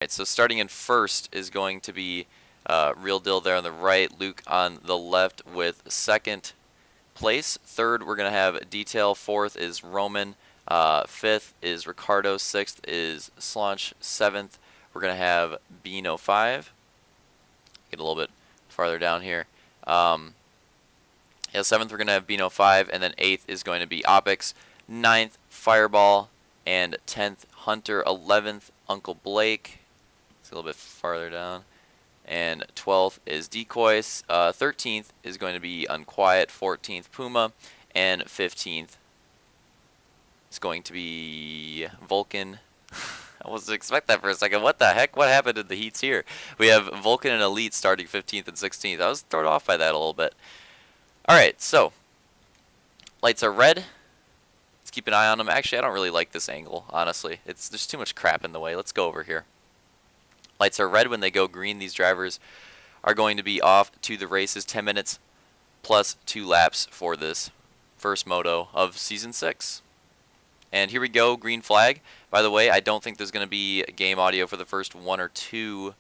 Right, so starting in first is going to be Real Deal there on the right, Luke on the left with second place. Third, we're going to have Detail. Fourth is Roman. Fifth is Ricardo. Sixth is Slaunch. Seventh, we're going to have Bean05. Get a little bit farther down here. Yeah, seventh, we're going to have Bean05, and then eighth is going to be Opix. Ninth, Fireball, and 10th, Hunter. 11th, Uncle Blake. A little bit farther down, and 12th is Decoys. 13th is going to be Unquiet. 14th Puma, and 15th is going to be Vulcan. I wasn't expect that for a second. What the heck? What happened in the heats here? We have Vulcan and Elite starting 15th and 16th. I was thrown off by that a little bit. All right, so lights are red. Let's keep an eye on them. Actually, I don't really like this angle, honestly. There's too much crap in the way. Let's go over here. Lights are red. When they go green, these drivers are going to be off to the races. 10 minutes plus 2 laps for this first moto of Season 6. And here we go, green flag. By the way, I don't think there's going to be game audio for the first 1 or 2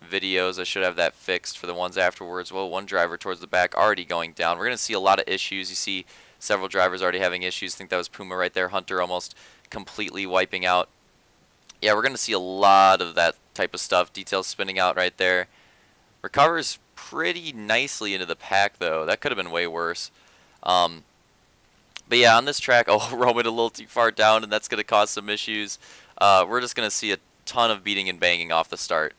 videos. I should have that fixed for the ones afterwards. Well, one driver towards the back already going down. We're going to see a lot of issues. You see several drivers already having issues. I think that was Puma right there. Hunter almost completely wiping out. Yeah, we're going to see a lot of that type of stuff. Details spinning out right there. Recovers pretty nicely into the pack, though. That could have been way worse. But yeah, on this track, Roman a little too far down, and that's going to cause some issues. We're just going to see a ton of beating and banging off the start.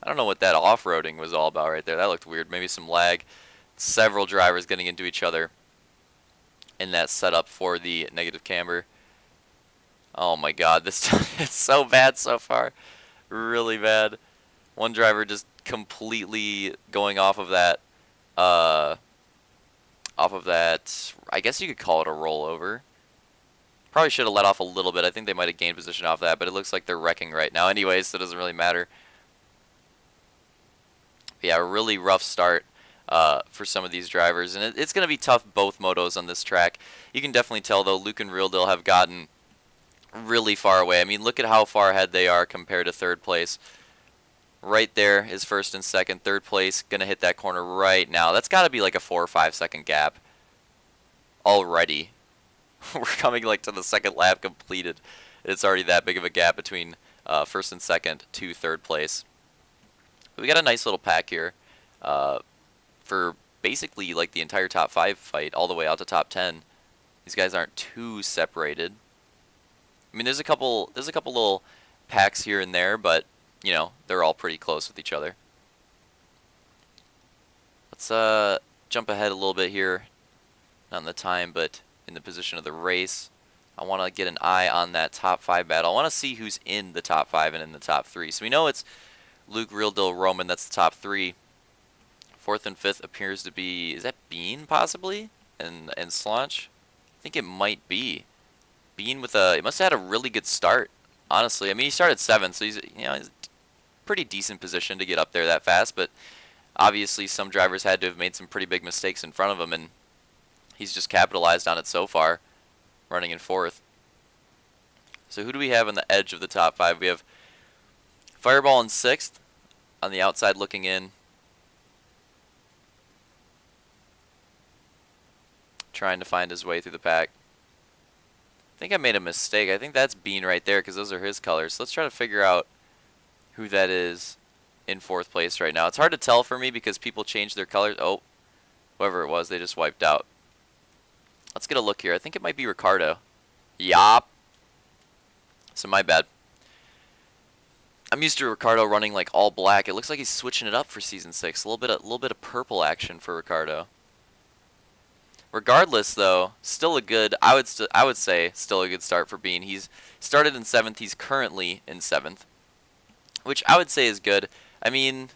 I don't know what that off-roading was all about right there. That looked weird. Maybe some lag. Several drivers getting into each other in that setup for the negative camber. Oh my god, this it's so bad so far. Really bad. One driver just completely going off of that, I guess you could call it a rollover. Probably should have let off a little bit. I think they might have gained position off that, but it looks like they're wrecking right now anyways, so it doesn't really matter. But yeah, a really rough start for some of these drivers, and it's going to be tough both motos on this track. You can definitely tell, though, Luke and Real Deal have gotten really far away. I mean, look at how far ahead they are compared to third place. Right there is first and second. Third place going to hit that corner right now. That's got to be like a 4 or 5 second gap already. We're coming like to the second lap completed. It's already that big of a gap between first and second to third place. But we got a nice little pack here for basically like the entire top 5 fight all the way out to top 10. These guys aren't too separated. I mean, there's a couple little packs here and there, but you know, they're all pretty close with each other. Let's jump ahead a little bit here, not in the time, but in the position of the race. I want to get an eye on that top 5 battle. I want to see who's in the top 5 and in the top 3. So we know it's Luke, Real Deal, Roman. That's the top 3. Fourth and fifth appears to be, is that Bean possibly? And Slaunch? I think it might be. Bean with it must have had a really good start, honestly. I mean, he started 7th, so he's a pretty decent position to get up there that fast, but obviously some drivers had to have made some pretty big mistakes in front of him, and he's just capitalized on it so far, running in 4th. So who do we have on the edge of the top 5? We have Fireball in 6th, on the outside looking in. Trying to find his way through the pack. I think I made a mistake. I think that's Bean right there because those are his colors. So let's try to figure out who that is in 4th place right now. It's hard to tell for me because people change their colors. Oh, whoever it was, they just wiped out. Let's get a look here. I think it might be Ricardo. Yop. So my bad. I'm used to Ricardo running like all black. It looks like he's switching it up for Season 6. A little bit of purple action for Ricardo. Regardless, though, still a good. I would say still a good start for Bean. He's started in 7th. He's currently in 7th, which I would say is good. I mean,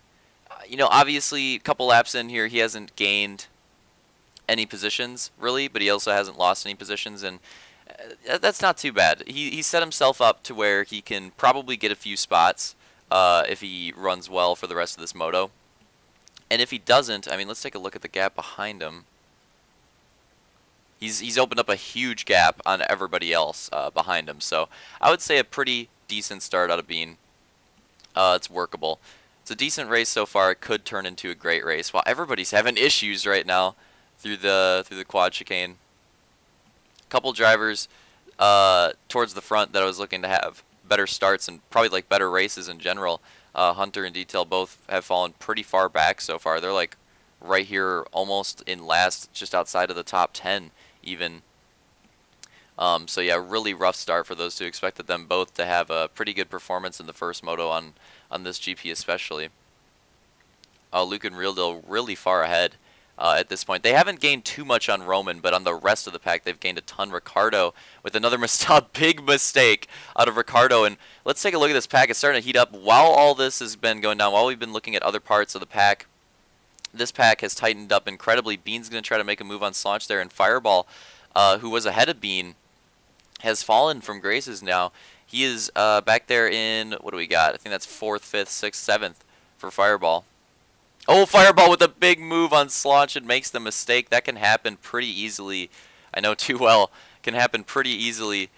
you know, obviously a couple laps in here, he hasn't gained any positions really, but he also hasn't lost any positions, and that's not too bad. He set himself up to where he can probably get a few spots if he runs well for the rest of this moto. And if he doesn't, I mean, let's take a look at the gap behind him. He's opened up a huge gap on everybody else behind him. So I would say a pretty decent start out of Bean. It's workable. It's a decent race so far. It could turn into a great race. While everybody's having issues right now through the quad chicane. A couple drivers towards the front that I was looking to have better starts and probably like better races in general. Hunter and Detail both have fallen pretty far back so far. They're like right here almost in last, just outside of the top 10 even. So yeah, really rough start for those two. Expected them both to have a pretty good performance in the first moto on this GP especially. Luke and Real Deal really far ahead at this point. They haven't gained too much on Roman, but on the rest of the pack they've gained a ton. Ricardo with another big mistake out of Ricardo. And let's take a look at this pack. It's starting to heat up while all this has been going down, while we've been looking at other parts of the pack. This pack has tightened up incredibly. Bean's going to try to make a move on Slaunch there, and Fireball, who was ahead of Bean, has fallen from graces now. He is back there in, what do we got? I think that's 4th, 5th, 6th, 7th for Fireball. Oh, Fireball with a big move on Slaunch and makes the mistake. That can happen pretty easily. I know too well. Can happen pretty easily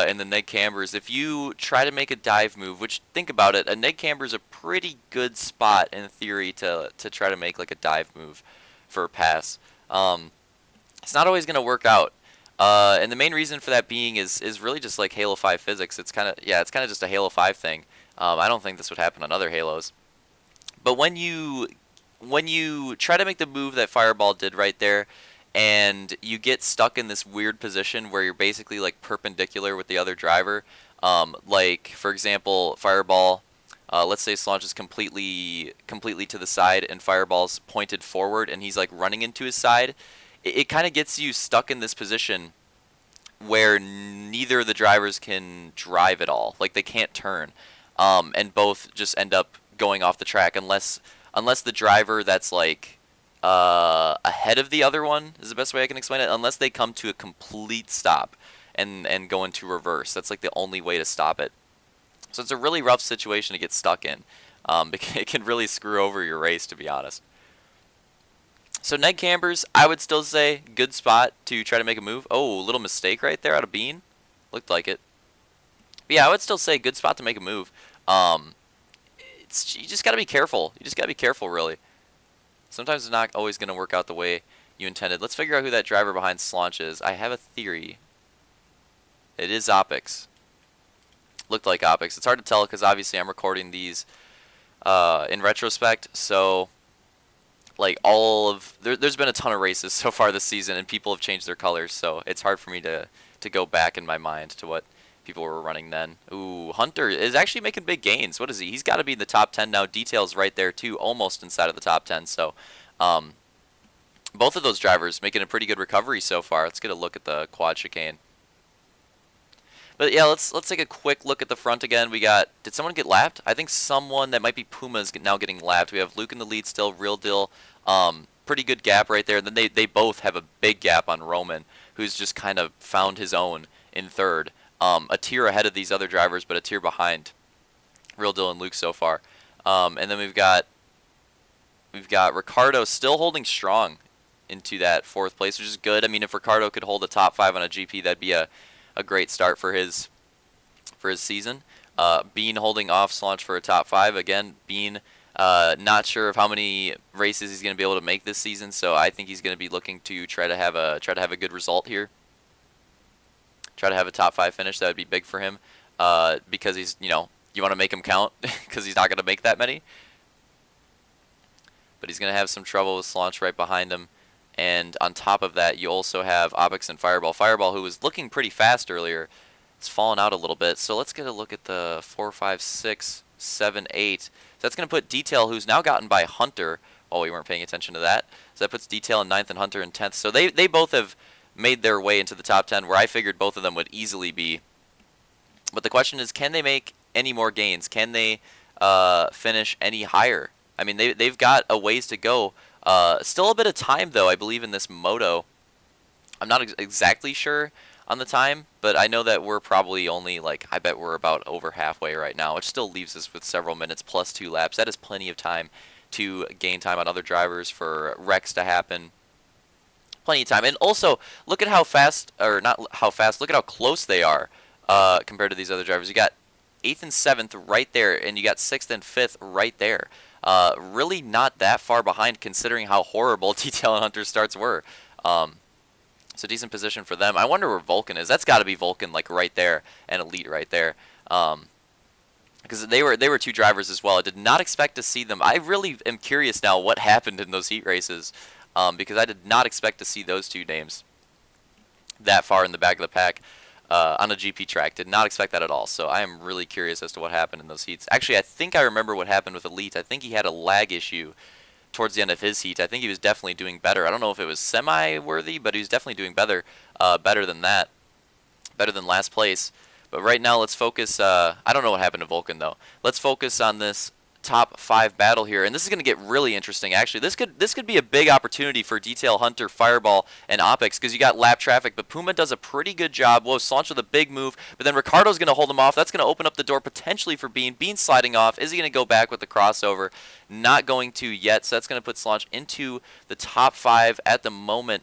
in the neg cambers. If you try to make a dive move, which, think about it, a neg camber is a pretty good spot in theory to try to make like a dive move for a pass. It's not always going to work out. And the main reason for that being is really just like Halo 5 physics. It's kind of just a Halo 5 thing. I don't think this would happen on other Halos. But when you try to make the move that Fireball did right there, and you get stuck in this weird position where you're basically like perpendicular with the other driver, like for example, Fireball, let's say Slaunch is completely to the side and Fireball's pointed forward and he's like running into his side. It kind of gets you stuck in this position where neither of the drivers can drive at all. Like they can't turn, and both just end up going off the track unless the driver that's like ahead of the other one is the best way I can explain it. Unless they come to a complete stop and go into reverse. That's like the only way to stop it. So it's a really rough situation to get stuck in. It can really screw over your race, to be honest. So neg cambers, I would still say good spot to try to make a move. Oh, little mistake right there out of Bean. Looked like it. But yeah, I would still say good spot to make a move. You just got to be careful. You just got to be careful, really. Sometimes it's not always going to work out the way you intended. Let's figure out who that driver behind Slaunch is. I have a theory. It is Opix. Looked like Opix. It's hard to tell because obviously I'm recording these in retrospect, so like there's been a ton of races so far this season and people have changed their colors, so it's hard for me to go back in my mind to what people were running then. Ooh, Hunter is actually making big gains. What is he? He's got to be in the top 10 now. Detail's right there too, almost inside of the top 10. So both of those drivers making a pretty good recovery so far. Let's get a look at the quad chicane. But yeah, let's take a quick look at the front again. We got, did someone get lapped? I think someone that might be Puma is now getting lapped. We have Luke in the lead still, Real Deal. Pretty good gap right there. And then they both have a big gap on Roman, who's just kind of found his own in third. A tier ahead of these other drivers, but a tier behind Real Deal and Luke so far. And then we've got Ricardo still holding strong into that 4th place, which is good. I mean, if Ricardo could hold a top 5 on a GP, that'd be a great start for his season. Bean holding off Slaunch for a top 5 again. Bean not sure of how many races he's going to be able to make this season, so I think he's going to be looking to try to have a good result here. Try to have a top 5 finish. That would be big for him because he's, you want to make him count because he's not going to make that many. But he's going to have some trouble with Slaunch right behind him. And on top of that, you also have Opix and Fireball. Fireball, who was looking pretty fast earlier, has fallen out a little bit. So let's get a look at the 4, 5, 6, 7, 8. So that's going to put Detail, who's now gotten by Hunter. Oh, we weren't paying attention to that. So that puts Detail in 9th and Hunter in 10th. So they both have made their way into the top 10, where I figured both of them would easily be. But the question is, can they make any more gains? Can they finish any higher? I mean, they've got a ways to go. Still a bit of time, though, I believe, in this Moto. I'm not exactly sure on the time, but I know that we're probably only, I bet we're about over halfway right now, which still leaves us with several minutes plus 2 laps. That is plenty of time to gain time on other drivers, for wrecks to happen. Plenty of time. And also, look at how fast, or not how fast, look at how close they are compared to these other drivers. You got 8th and 7th right there, and you got 6th and 5th right there. Really not that far behind considering how horrible Detail and Hunter starts were. So decent position for them. I wonder where Vulcan is. That's got to be Vulcan, like right there, and Elite right there. Because they were two drivers as well. I did not expect to see them. I really am curious now what happened in those heat races, because I did not expect to see those two names that far in the back of the pack on a GP track. Did not expect that at all. So I am really curious as to what happened in those heats. Actually, I think I remember what happened with Elite. I think he had a lag issue towards the end of his heat. I think he was definitely doing better. I don't know if it was semi-worthy, but he was definitely doing better than that, better than last place. But right now, let's focus. I don't know what happened to Vulcan though. Let's focus on this top 5 battle here, and this is going to get really interesting. Actually, this could be a big opportunity for Detail, Hunter, Fireball, and Opix, because you got lap traffic. But Puma does a pretty good job. Whoa, Slaunch with a big move, but then Ricardo's going to hold him off. That's going to open up the door potentially for Bean. Bean sliding off. Is he going to go back with the crossover? Not going to yet. So that's going to put Slaunch into the top 5 at the moment.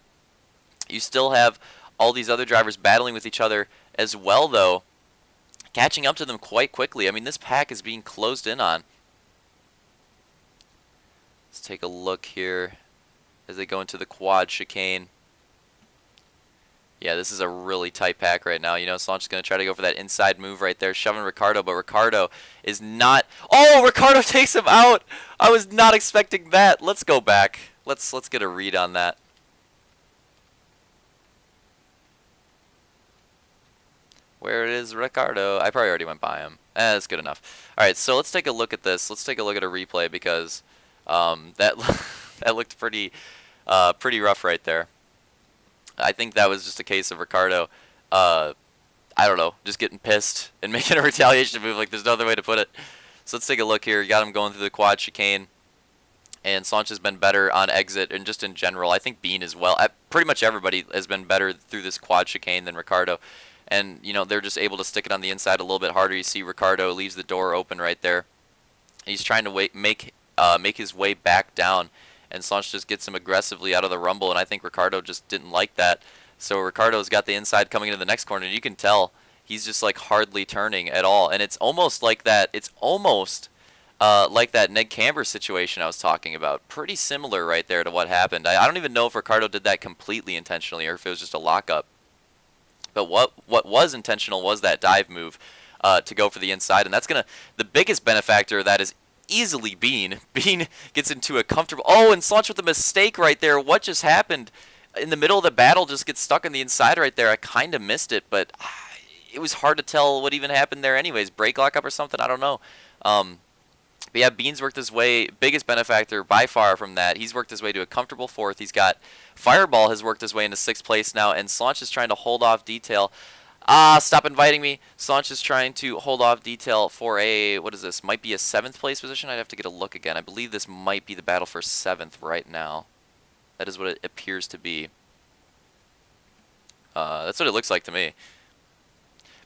You still have all these other drivers battling with each other as well, though, catching up to them quite quickly. I mean, this pack is being closed in on. Let's take a look here as they go into the quad chicane. Yeah, this is a really tight pack right now. You know, Slaunch is going to try to go for that inside move right there, shoving Ricardo, but Ricardo is not... Oh, Ricardo takes him out! I was not expecting that. Let's go back. Let's get a read on that. Where is Ricardo? I probably already went by him. That's good enough. All right, so let's take a look at this. Let's take a look at a replay because that that looked pretty rough right there. I think that was just a case of Ricardo, I don't know, just getting pissed and making a retaliation move. Like, there's no other way to put it. So let's take a look here. You got him going through the quad chicane, and Slaunch has been better on exit and just in general. I think Bean as well. Pretty much everybody has been better through this quad chicane than Ricardo. And, you know, they're just able to stick it on the inside a little bit harder. You see Ricardo leaves the door open right there. He's trying to make his way back down, and Slaunch just gets him aggressively out of the rumble, and I think Ricardo just didn't like that. So Ricardo's got the inside coming into the next corner, and you can tell he's just like hardly turning at all. And it's almost like that. It's almost like that Ned Camber situation I was talking about. Pretty similar right there to what happened. I don't even know if Ricardo did that completely intentionally or if it was just a lockup. But what was intentional was that dive move to go for the inside, and that's the biggest benefactor of that is easily Bean. Bean gets into a comfortable... Oh, and Slaunch with a mistake right there. What just happened? In the middle of the battle, just gets stuck on the inside right there. I kind of missed it, but it was hard to tell what even happened there anyways. Brake lockup or something? I don't know. But yeah, Bean's worked his way, biggest benefactor by far from that. He's worked his way to a comfortable 4th. He's got Fireball has worked his way into 6th place now, and Slaunch is trying to hold off Detail. Stop inviting me. Slaunch is trying to hold off Detail for a, what is this? Might be a 7th place position. I'd have to get a look again. I believe this might be the battle for 7th right now. That is what it appears to be. That's what it looks like to me.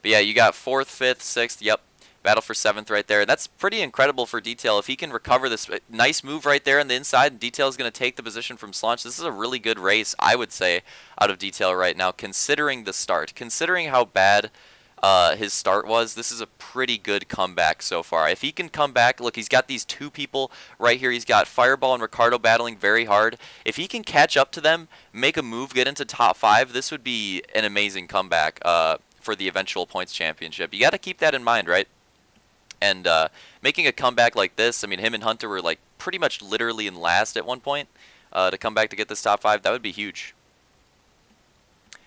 But yeah, you got 4th, 5th, 6th. Yep. Battle for 7th right there. That's pretty incredible for Detail. If he can recover this nice move right there on the inside, Detail is going to take the position from Slaunch. This is a really good race, I would say, out of Detail right now, considering the start. Considering how bad his start was, this is a pretty good comeback so far. If he can come back, look, he's got these two people right here. He's got Fireball and Ricardo battling very hard. If he can catch up to them, make a move, get into top 5, this would be an amazing comeback for the eventual points championship. You got to keep that in mind, right? And making a comeback like this, I mean, him and Hunter were like pretty much literally in last at one point. To come back to get this top 5, that would be huge.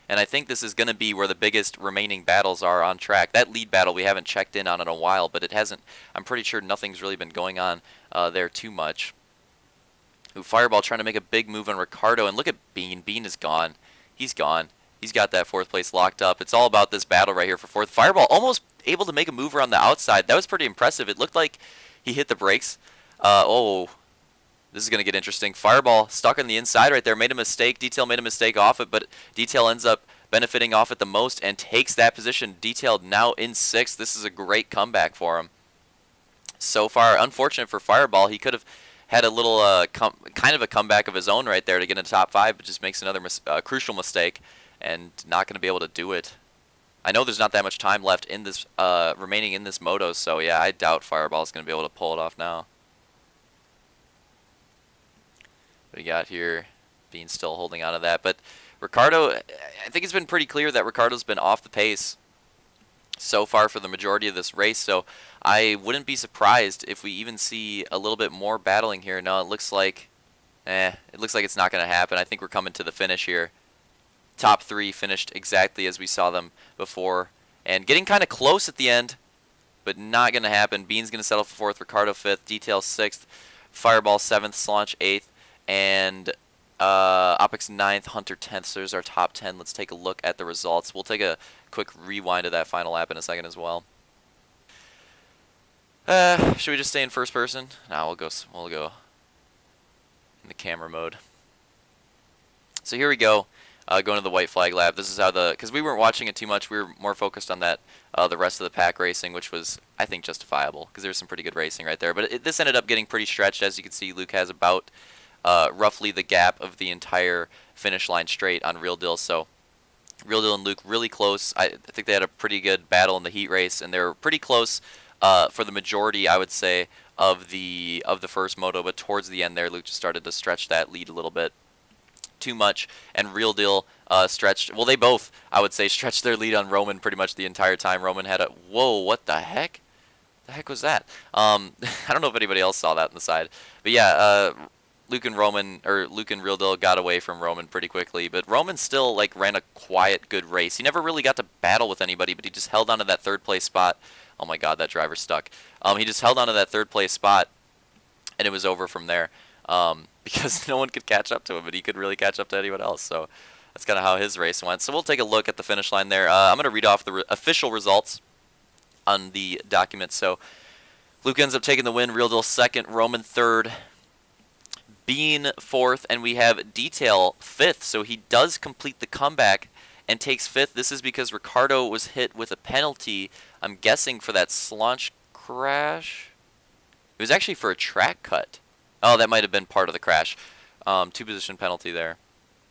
And I think this is going to be where the biggest remaining battles are on track. That lead battle we haven't checked in on in a while, but it hasn't. I'm pretty sure nothing's really been going on there too much. Ooh, Fireball trying to make a big move on Ricardo, and look at Bean. Bean is gone. He's gone. He's got that 4th place locked up. It's all about this battle right here for 4th. Fireball almost able to make a move around the outside. That was pretty impressive. It looked like he hit the brakes. Oh, this is going to get interesting. Fireball stuck on the inside right there. Made a mistake. Detail made a mistake off it, but Detail ends up benefiting off it the most and takes that position. Detail now in 6th. This is a great comeback for him. So far, unfortunate for Fireball. He could have had a little kind of a comeback of his own right there to get into top 5, but just makes another crucial mistake and not going to be able to do it. I know there's not that much time left in this remaining in this moto, so yeah, I doubt Fireball is going to be able to pull it off now. What we got here, Bean still holding on to that, but Ricardo, I think it's been pretty clear that Ricardo's been off the pace so far for the majority of this race, so I wouldn't be surprised if we even see a little bit more battling here. No, it looks like it's not going to happen. I think we're coming to the finish here. Top three finished exactly as we saw them before, and getting kind of close at the end, but not going to happen. Bean's going to settle for 4th, Ricardo 5th, Detail 6th, Fireball 7th, Slaunch 8th, and Opix 9th, Hunter 10th. So there's our top 10. Let's take a look at the results. We'll take a quick rewind of that final lap in a second as well. Should we just stay in first person? No, we'll go in the camera mode. So here we go. Going to the white flag lap. This is how because we weren't watching it too much. We were more focused on that the rest of the pack racing, which was, I think, justifiable because there's some pretty good racing right there. But this ended up getting pretty stretched. As you can see, Luke has about roughly the gap of the entire finish line straight on Real Deal. So Real Deal and Luke really close. I think they had a pretty good battle in the heat race, and they were pretty close for the majority, I would say, of the first moto. But towards the end there, Luke just started to stretch that lead a little bit too much, and Real Deal stretched. Well, they both, I would say, stretched their lead on Roman pretty much the entire time. Roman had a whoa, what the heck? The heck was that? I don't know if anybody else saw that on the side, but yeah, Luke and Real Deal got away from Roman pretty quickly, but Roman still like ran a quiet, good race. He never really got to battle with anybody, but he just held on to that 3rd place spot. Oh my God, that driver's stuck. He just held on to that 3rd place spot, and it was over from there. Because no one could catch up to him, but he could really catch up to anyone else. So that's kind of how his race went. So we'll take a look at the finish line there. I'm going to read off the official results on the document. So Luke ends up taking the win. Real Deal 2nd, Roman 3rd, Bean 4th, and we have Detail 5th. So he does complete the comeback and takes 5th. This is because Ricardo was hit with a penalty, I'm guessing for that Slaunch crash. It was actually for a track cut. Oh, that might have been part of the crash. 2-position penalty there.